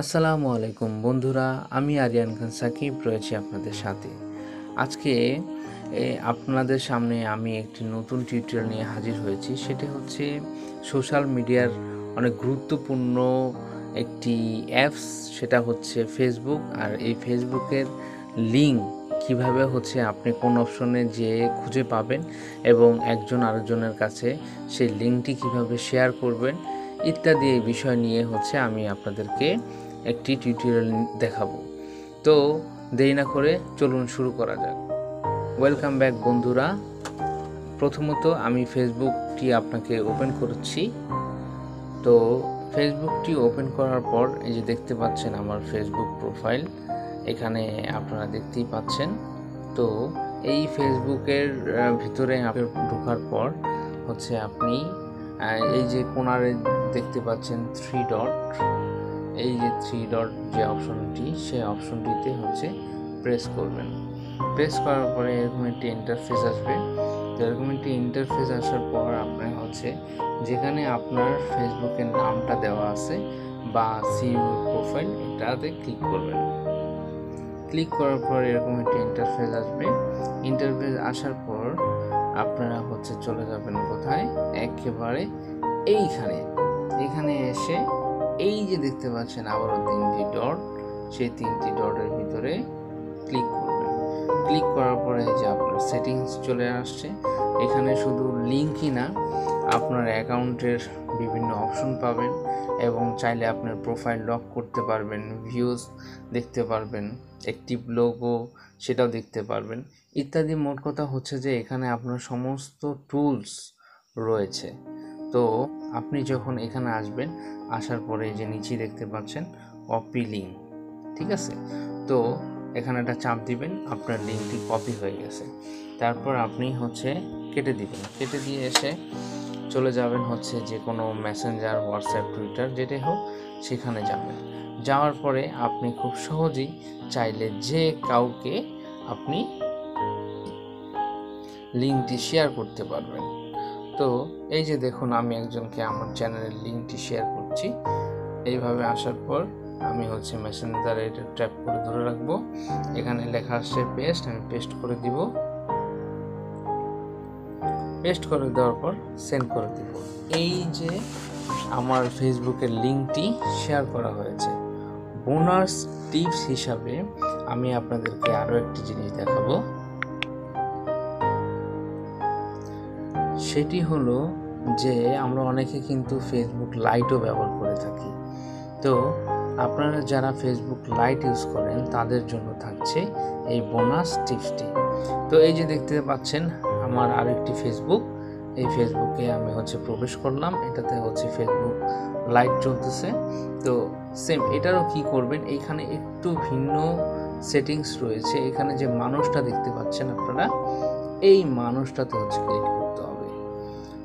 আসসালামু আলাইকুম বন্ধুরা, আমি আরিয়ান খান সাকিব রয়েছি আপনাদের সাথে। আজকে আপনাদের সামনে আমি একটি নতুন টিউটোরিয়াল নিয়ে হাজির হয়েছি। সেটি হচ্ছে সোশ্যাল মিডিয়ার অনেক গুরুত্বপূর্ণ একটি অ্যাপস, সেটা হচ্ছে ফেসবুক। আর এই ফেসবুকের লিঙ্ক কিভাবে হচ্ছে আপনি কোন অপশনে যেয়ে খুঁজে পাবেন এবং একজন আরেকজনের কাছে সেই লিঙ্কটি কিভাবে শেয়ার করবেন ইত্যাদি এই বিষয় নিয়ে হচ্ছে আমি আপনাদেরকে একটি টিউটোরিয়াল দেখাবো। তো দেরি না করে চলুন শুরু করা যাক। ওয়েলকাম ব্যাক বন্ধুরা। প্রথমত আমি ফেসবুকটি আপনাকে ওপেন করছি। তো ফেসবুকটি ওপেন করার পর এই যে দেখতে পাচ্ছেন আমার ফেসবুক প্রোফাইল, এখানে আপনারা দেখতেই পাচ্ছেন। তো এই ফেসবুকের ভিতরে আপনি ঢোকার পর হচ্ছে আপনি এই যে কোণারে দেখতে পাচ্ছেন থ্রি ডট, এই যে থ্রি ডট যে অপশনটি, সেই অপশনটিতে হচ্ছে প্রেস করবেন। প্রেস করার পরে এরকম একটি ইন্টারফেস আসবে। তো এরকম একটি ইন্টারফেস আসার পর আপনার হচ্ছে যেখানে আপনার ফেসবুকের নামটা দেওয়া আছে বা সিউ প্রোফাইল, এটাতে ক্লিক করবেন। ক্লিক করার পর এরকম একটি ইন্টারফেস আসবে। ইন্টারফেস আসার পর আপনারা হচ্ছে চলে যাবেন কোথায়, একেবারে এখানে এসে এই যে দেখতে পাচ্ছেন আবারও তিনটি ডট, সেই তিনটি ডটের ভিতরে ক্লিক করবেন। ক্লিক করার পরে যে আপনার সেটিংস চলে আসছে। এখানে শুধু লিঙ্কই না, আপনার অ্যাকাউন্টের বিভিন্ন অপশন পাবেন এবং চাইলে আপনার প্রোফাইল লক করতে পারবেন, ভিউজ দেখতে পারবেন, অ্যাক্টিভ লোগো সেটাও দেখতে পারবেন ইত্যাদি। মোট কথা হচ্ছে যে এখানে আপনার সমস্ত টুলস রয়েছে। তো আপনি যখন এখানে আসবেন, আসার পরে যে নিচে দেখতে পাচ্ছেন কপি লিঙ্ক, ঠিক আছে? তো এখানে একটা চাপ দিবেন, আপনার লিঙ্কটি কপি হয়ে গেছে। তারপর আপনি হচ্ছে কেটে দিবেন। কেটে দিয়ে এসে চলে যাবেন হচ্ছে যে কোনো মেসেঞ্জার, হোয়াটসঅ্যাপ, টুইটার যেটাই হোক সেখানে যাবেন। যাওয়ার পরে আপনি খুব সহজেই চাইলে যে কাউকে আপনি লিঙ্কটি শেয়ার করতে পারবেন। তো এই যে দেখুন, আমি একজনকে আমার চ্যানেলের লিঙ্কটি শেয়ার করছি। এইভাবে আসার পর আমি হচ্ছে মেসেঞ্জারে এটা ট্যাপ করে ধরে রাখবো। এখানে লেখা আসছে পেস্ট, আমি পেস্ট করে দিব। পেস্ট করে দেওয়ার পর সেন্ড করে দিব। এই যে আমার ফেসবুকের লিঙ্কটি শেয়ার করা হয়েছে। বোনাস টিপস হিসাবে আমি আপনাদেরকে আরও একটি জিনিস দেখাবো। সেটি হলো যে আমরা অনেকে কিন্তু ফেসবুক লাইটও ব্যবহার করে থাকি। তো আপনারা যারা ফেসবুক লাইট ইউজ করেন তাদের জন্য থাকছে এই বোনাস টিপসটি। তো এই যে দেখতে পাচ্ছেন আমার আরেকটি ফেসবুক, এই ফেসবুকে আমি হচ্ছে প্রবেশ করলাম। এটাতে হচ্ছে ফেসবুক লাইট চলতেছে। তো সেম এটারও কি করবেন, এইখানে একটু ভিন্ন সেটিংস রয়েছে। এখানে যে মানুষটা দেখতে পাচ্ছেন আপনারা, এই মানুষটাতে হচ্ছে ক্লিক করতে হবে।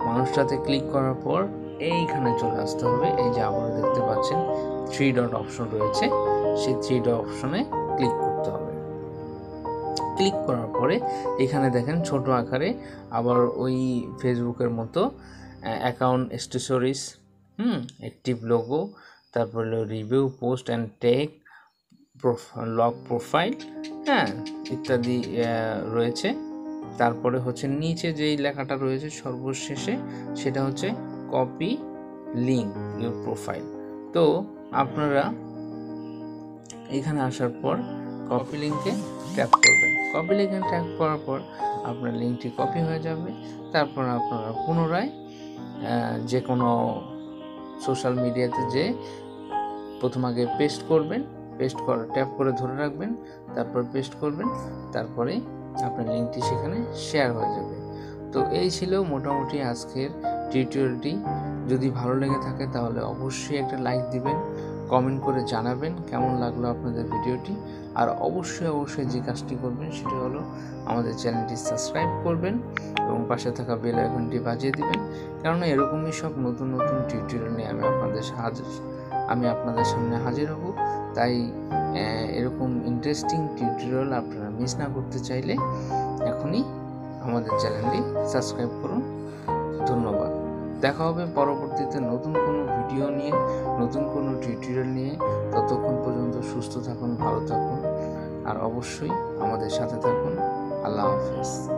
মানুষটাতে ক্লিক করার পর এইখানে চলে আসতে হবে। এই যে আবারও দেখতে পাচ্ছেন থ্রি ডট অপশন রয়েছে, সেই থ্রি ডট অপশনে ক্লিক করতে হবে। ক্লিক করার পরে এখানে দেখেন ছোট আকারে আবার ওই ফেসবুকের মতো অ্যাকাউন্ট স্টোরিজ, অ্যাক্টিভ লোগো, তারপর review, post and tag, log profile, ইত্যাদি রয়েছে। তারপরে হচ্ছে নিচে যেই লেখাটা রয়েছে সর্বশেষে, সেটা হচ্ছে কপি লিঙ্ক ইউর প্রোফাইল। তো আপনারা এখানে আসার পর কপি লিঙ্কে ট্যাপ করবেন। কপি লিঙ্কে ট্যাপ করার পর আপনার লিঙ্কটি কপি হয়ে যাবে। তারপর আপনারা পুনরায় যে কোনো সোশ্যাল মিডিয়াতে যে প্রথম আগে পেস্ট করবেন, পেস্ট করে ট্যাপ করে ধরে রাখবেন, তারপর পেস্ট করবেন, তারপরে আপনার লিঙ্কটি সেখানে শেয়ার হয়ে যাবে। তো এই ছিল মোটামুটি আজকের টিউটোরিয়ালটি। যদি ভালো লেগে থাকে তাহলে অবশ্যই একটা লাইক দিবেন, কমেন্ট করে জানাবেন কেমন লাগলো আপনাদের ভিডিওটি। আর অবশ্যই যে কাজটি করবেন সেটা হলো আমাদের চ্যানেলটি সাবস্ক্রাইব করবেন এবং পাশে থাকা বেল আইকনটি বাজিয়ে দিবেন। কারণ এরকমই সব নতুন টিউটোরিয়াল নিয়ে আমি আপনাদের সামনে হাজির হব। তাই এরকম ইন্টারেস্টিং টিউটোরিয়াল আপনারা মিস না করতে চাইলে এখনই আমাদের চ্যানেলটি সাবস্ক্রাইব করুন। ধন্যবাদ। দেখা হবে পরবর্তীতে নতুন কোনো ভিডিও নিয়ে, নতুন কোনো টিউটোরিয়াল নিয়ে। ততক্ষণ ভালো থাকুন আর অবশ্যই আমাদের সাথে থাকুন। আল্লাহ হাফেজ।